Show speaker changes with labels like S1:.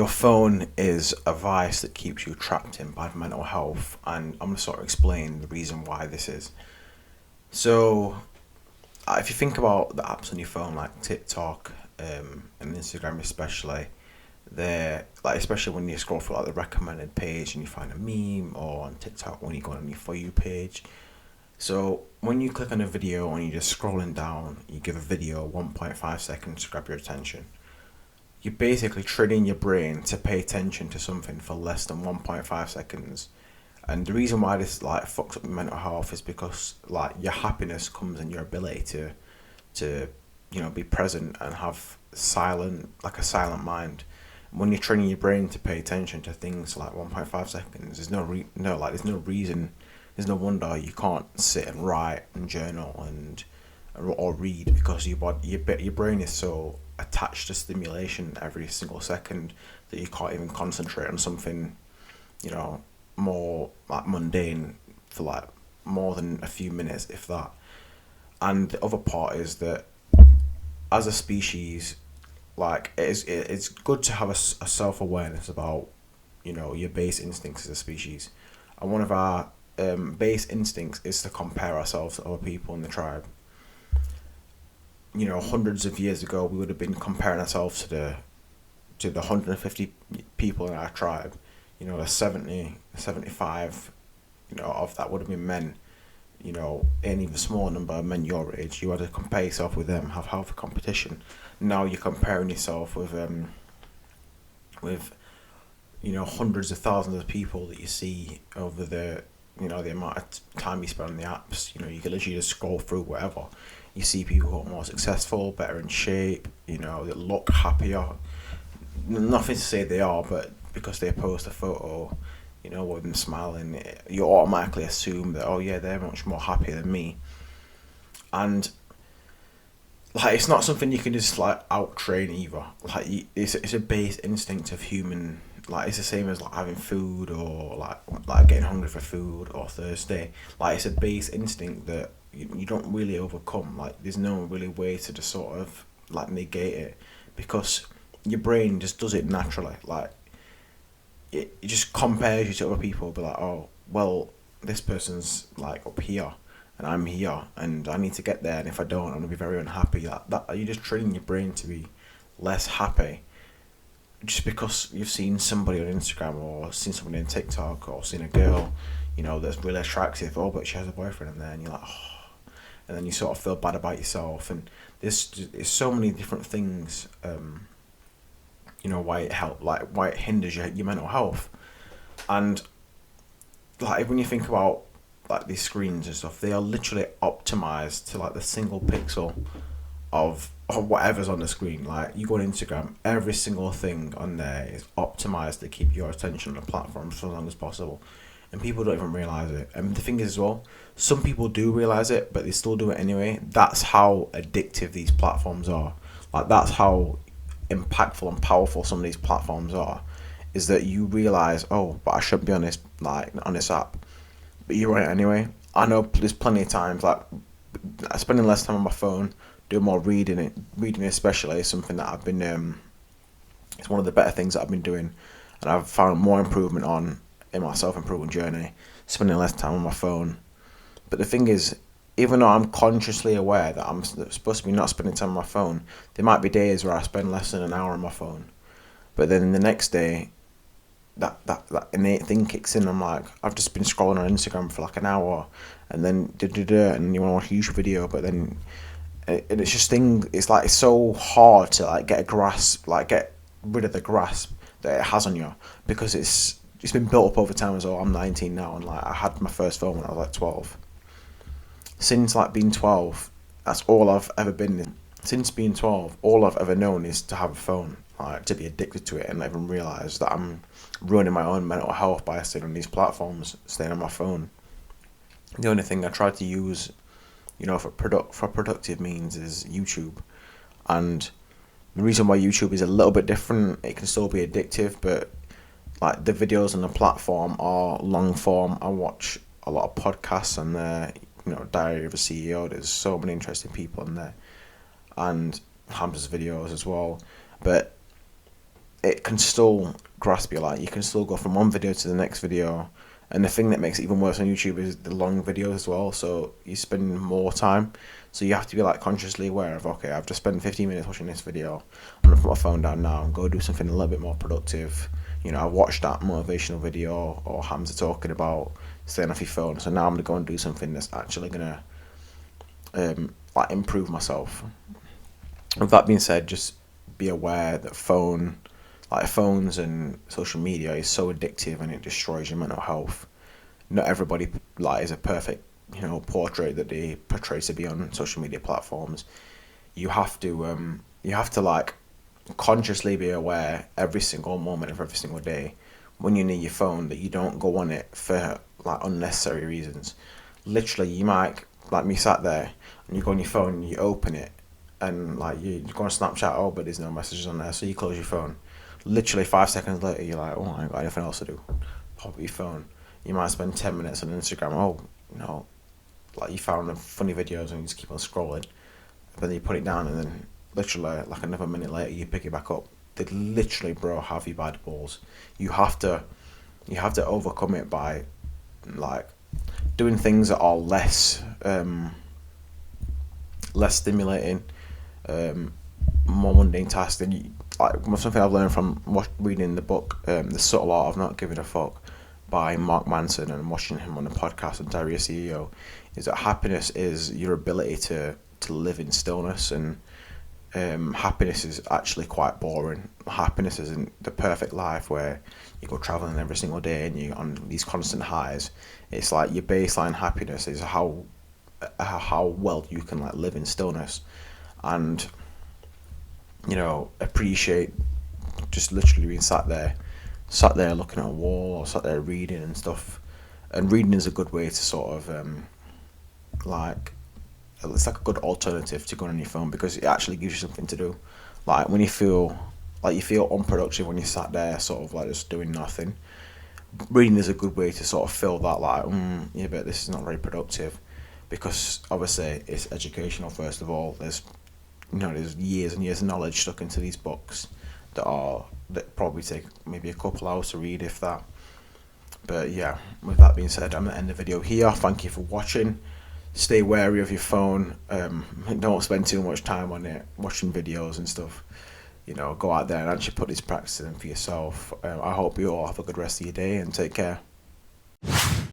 S1: Your phone is a vice that keeps you trapped in bad mental health, and I'm going to sort of explain the reason why this is. So, if you think about the apps on your phone like TikTok and Instagram, especially, they're like, especially when you scroll through like the recommended page and you find a meme, or on TikTok when you go on your For You page. So, when you click on a video and you're just scrolling down, you give a video 1.5 seconds to grab your attention. You're basically training your brain to pay attention to something for less than 1.5 seconds. And the reason why this like fucks up your mental health is because like your happiness comes in your ability to be present and have a silent mind. When you're training your brain to pay attention to things like 1.5 seconds, there's no reason, there's no wonder you can't sit and write and journal and or read, because your brain is so attached to stimulation every single second that you can't even concentrate on something, you know, more like mundane for like more than a few minutes, if that. And the other part is that as a species, like it's good to have a self awareness about your base instincts as a species, and one of our base instincts is to compare ourselves to other people in the tribe. Hundreds of years ago, we would have been comparing ourselves to the 150 people in our tribe. The 70, 75, of that would have been men. An even smaller number of men your age. You had to compare yourself with them, have healthy competition. Now you're comparing yourself with hundreds of thousands of people that you see over the amount of time you spend on the apps. You can literally just scroll through whatever. You see people who are more successful, better in shape, that look happier. Nothing to say they are, but because they post a photo, with them smiling, you automatically assume that, oh yeah, they're much more happier than me. And like, it's not something you can just like out train either. Like, it's a base instinct of human. Like, it's the same as like having food, or like getting hungry for food, or thirsty. Like, it's a base instinct that you don't really overcome. Like, there's no really way to just sort of like negate it, because your brain just does it naturally. Like, it just compares you to other people. Be like, oh well, this person's like up here and I'm here, and I need to get there, and if I don't, I'm gonna be very unhappy. That you're just training your brain to be less happy, just because you've seen somebody on Instagram, or seen somebody on TikTok, or seen a girl, that's really attractive. Oh, but she has a boyfriend, and then you're like, oh, and then you sort of feel bad about yourself. And there's so many different things. Why it hinders your mental health. And like, when you think about like these screens and stuff, they are literally optimized to like the single pixel of whatever's on the screen. Like, you go on Instagram, every single thing on there is optimized to keep your attention on the platform for as long as possible, and people don't even realize it. And the thing is as well, some people do realize it, but they still do it anyway. That's how addictive these platforms are. Like, that's how impactful and powerful some of these platforms are. Is that you realize, oh, but I shouldn't be on this app, but you're on it anyway. I know there's plenty of times like spending less time on my phone, doing more reading. Reading especially is something that I've been. It's one of the better things that I've been doing, and I've found more improvement on in my self improvement journey. Spending less time on my phone, but the thing is, even though I'm consciously aware that I'm supposed to be not spending time on my phone, there might be days where I spend less than an hour on my phone, but then the next day, that innate thing kicks in. I'm like, I've just been scrolling on Instagram for like an hour, and then and you want to watch a YouTube video, but then and it's just it's like, it's so hard to like get a grasp, like get rid of the grasp that it has on you, because it's been built up over time as well. I'm 19 now, and like, I had my first phone when I was like 12. Since like being 12, that's all I've ever been. Since being 12, all I've ever known is to have a phone, like to be addicted to it, and not even realise that I'm ruining my own mental health by staying on these platforms, staying on my phone. The only thing I try to use, for productive means is YouTube. And the reason why YouTube is a little bit different, it can still be addictive, but like, the videos on the platform are long form. I watch a lot of podcasts on there. Diary of a CEO. There's so many interesting people in there, and Hamza's videos as well. But it can still grasp you. Like, you can still go from one video to the next video, and the thing that makes it even worse on YouTube is the long videos as well. So you spend more time. So you have to be like consciously aware of, okay, I've just spent 15 minutes watching this video. I'm gonna put my phone down now and go do something a little bit more productive. You know, I watched that motivational video, or Hamza talking about staying off your phone. So now I'm gonna go and do something that's actually gonna like improve myself. With that being said, just be aware that phones and social media is so addictive, and it destroys your mental health. Not everybody like is a perfect, portrait that they portray to be on social media platforms. You have to like consciously be aware every single moment of every single day when you need your phone, that you don't go on it for like unnecessary reasons. Literally, you might, like me, sat there and you go on your phone and you open it, and like you go on Snapchat, oh, but there's no messages on there, so you close your phone. Literally 5 seconds later, you're like, oh, I ain't got anything else to do. Pop up your phone. You might spend 10 minutes on Instagram. Oh, like you found the funny videos and you just keep on scrolling. But then you put it down, and then literally like another minute later, you pick it back up. They literally, bro, have you by the balls. You have to overcome it by like doing things that are less stimulating, more mundane tasks. And like something I've learned from reading the book, The Subtle Art of Not Giving a Fuck, by Mark Manson, and watching him on the podcast on Diary of a CEO, is that happiness is your ability to live in stillness. And happiness is actually quite boring. Happiness isn't the perfect life where you go traveling every single day and you're on these constant highs. It's like your baseline happiness is how well you can like live in stillness, and appreciate just literally being sat there looking at a wall, or sat there reading and stuff. And reading is a good way to sort of like, it's like a good alternative to going on your phone, because it actually gives you something to do. Like when you feel unproductive, when you sat there sort of like just doing nothing, reading is a good way to sort of fill that, like, yeah, but this is not very productive, because obviously it's educational. First of all, there's years and years of knowledge stuck into these books that probably take maybe a couple hours to read, if that. But yeah, with that being said, I'm gonna end the video here. Thank you for watching. Stay wary of your phone. Don't spend too much time on it watching videos and stuff. Go out there and actually put these practices in for yourself. I hope you all have a good rest of your day, and take care.